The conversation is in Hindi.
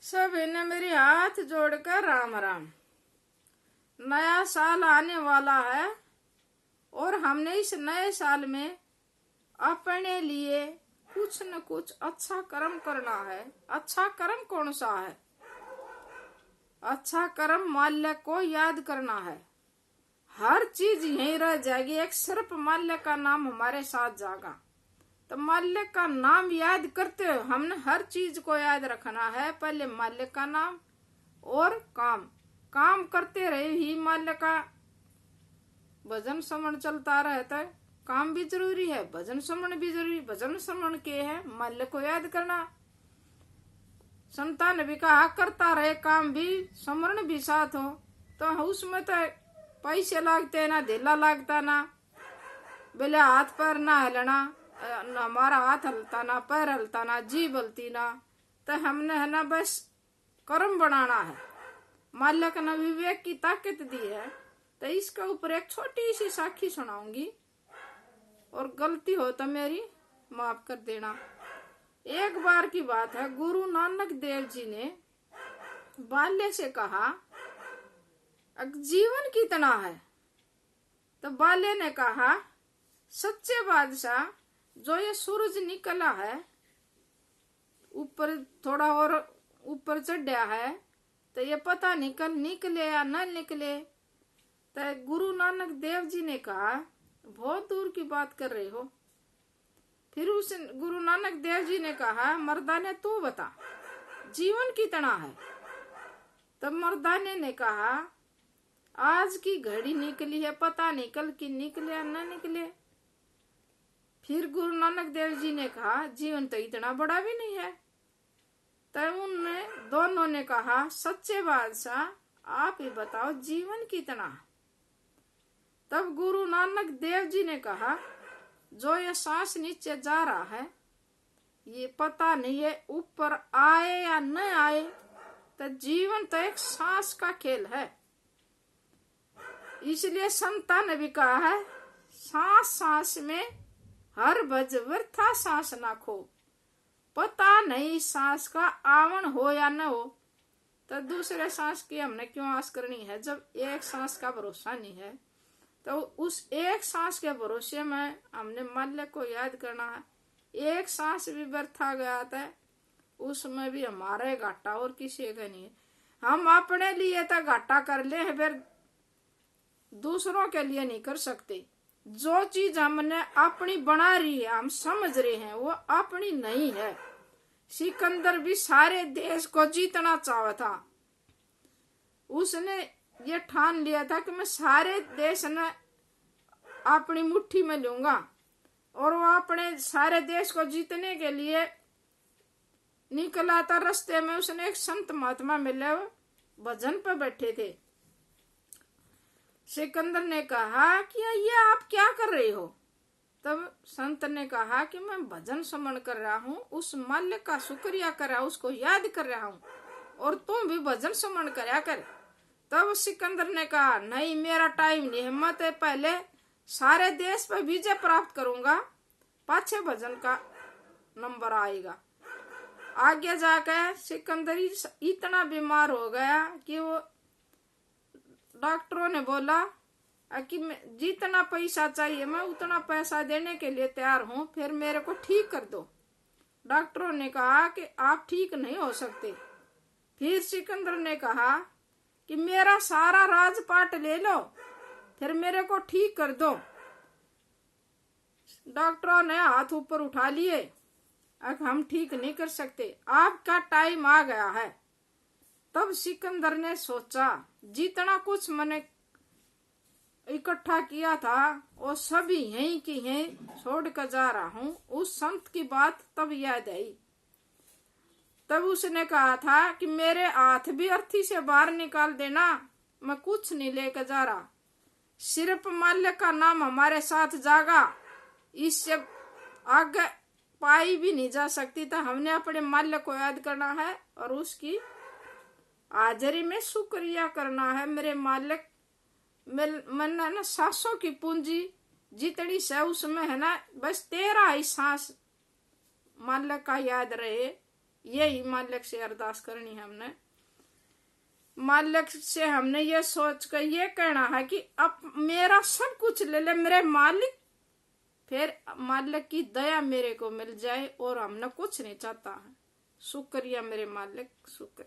सभी ने मेरे हाथ जोड़कर राम राम। नया साल आने वाला है और हमने इस नए साल में अपने लिए कुछ न कुछ अच्छा कर्म करना है। अच्छा कर्म कौन सा है? अच्छा कर्म माल्य को याद करना है। हर चीज यहीं रह जाएगी, एक सिर्फ माल्य का नाम हमारे साथ जागा। तो माल्य का नाम याद करते हुए हमने हर चीज को याद रखना है। पहले माल्य का नाम और काम करते रहे ही माल्य का भजन स्मरण चलता रहता है। काम भी जरूरी है, भजन स्मरण भी जरूरी। भजन स्मरण के है माल्य को याद करना। संतान भी कहा करता रहे, काम भी स्मरण भी साथ हो। तो उसमें तो पैसे लागते ना, ढीला लागता ना, बोले हाथ पैर ना हिलना, हमारा हाथ हलता ना, पैर हलता ना, जीभ हलती ना। तो हमने है ना बस कर्म बनाना है। माल्य का ना विवेक की ताकत दी है। तो इसके ऊपर एक छोटी सी साखी सुनाऊंगी और गलती हो तो मेरी माफ कर देना। एक बार की बात है, गुरु नानक देव जी ने बाल्य से कहा जीवन कितना है? तो बाल्य ने कहा सच्चे बादशाह, जो ये सूरज निकला है ऊपर थोड़ा और ऊपर चढ़ा है, तो ये पता निकले या न निकले। तो गुरु नानक देव जी ने कहा बहुत दूर की बात कर रहे हो। फिर उस गुरु नानक देव जी ने कहा मर्दाने तू बता जीवन कितना है? तब मर्दाने ने कहा आज की घड़ी निकली है, पता नहीं कल की निकले या न निकले। फिर गुरु नानक देव जी ने कहा जीवन तो इतना बड़ा भी नहीं है। तब उनने दोनों ने कहा सच्चे बादशाह आप ही बताओ जीवन कितना? तब गुरु नानक देव जी ने कहा जो ये सांस नीचे जा रहा है ये पता नहीं है ऊपर आए या न आए। तो जीवन तो एक सांस का खेल है। इसलिए संता ने भी कहा है सांस सांस में हर भज वृथा सांस ना खो। पता नहीं सांस का आवन हो या न हो, तो दूसरे सांस की हमने क्यों आस करनी है जब एक सांस का भरोसा नहीं है। तो उस एक सांस के भरोसे में हमने माल्य को याद करना है। एक सांस भी व्यर्था गया था उसमें भी हमारा घाटा और किसी का नहीं है। हम अपने लिए तो घाटा कर ले, फिर दूसरों के लिए नहीं कर सकते। जो चीज हमने अपनी बना रही है, हम समझ रहे हैं वो अपनी नहीं है। सिकंदर भी सारे देश को जीतना चाहा था। उसने ये ठान लिया था कि मैं सारे देश ने अपनी मुट्ठी में लूंगा। और वो अपने सारे देश को जीतने के लिए निकला था। रास्ते में उसने एक संत महात्मा मिले, भजन पे बैठे थे। सिकंदर ने कहा कि ये आप क्या कर रहे हो? तब संत ने कहा कि मैं भजन स्मरण कर रहा हूँ, उस माल्य का शुक्रिया कर रहा हूँ, उसको याद कर रहा हूँ, और तुम भी भजन स्मरण करया कर। तब सिकंदर ने कहा नहीं मेरा टाइम नहीं है, मैं तो पहले सारे देश पर विजय प्राप्त करूंगा, पाछे भजन का नंबर आएगा। आगे जाकर सिकंदर इतना बीमार हो गया कि वो डॉक्टरों ने बोला कि जितना पैसा चाहिए मैं उतना पैसा देने के लिए तैयार हूं, फिर मेरे को ठीक कर दो। डॉक्टरों ने कहा कि आप ठीक नहीं हो सकते। फिर सिकंदर ने कहा कि मेरा सारा राजपाट ले लो, फिर मेरे को ठीक कर दो। डॉक्टरों ने हाथ ऊपर उठा लिए, अब हम ठीक नहीं कर सकते, आपका टाइम आ गया है। तब सिकंदर ने सोचा जितना कुछ मैंने इकट्ठा किया था वो सभी यहीं की यहीं छोड़ कर जा रहा हूँ। उस संत की बात तब याद आई। तब उसने कहा था कि मेरे हाथ भी अर्थी से बाहर निकाल देना, मैं कुछ नहीं लेकर जा रहा, सिर्फ माल्य का नाम हमारे साथ जागा, इससे आगे पाई भी नहीं जा सकती। तो हमने अपने माल्य को याद करना है और उसकी हाजिरी में शुक्रिया करना है। मेरे मालिक मैंने ना सांसों की पूंजी जितनी से उसमें है ना बस 13 ही सांस माल्य का याद रहे, यही मालिक से अरदास करनी है हमने। मालिक से हमने ये सोच कर ये कहना है कि अब मेरा सब कुछ ले ले मेरे मालिक, फिर मालिक की दया मेरे को मिल जाए और हमने कुछ नहीं चाहता है। शुक्रिया मेरे मालिक, शुक्रिया।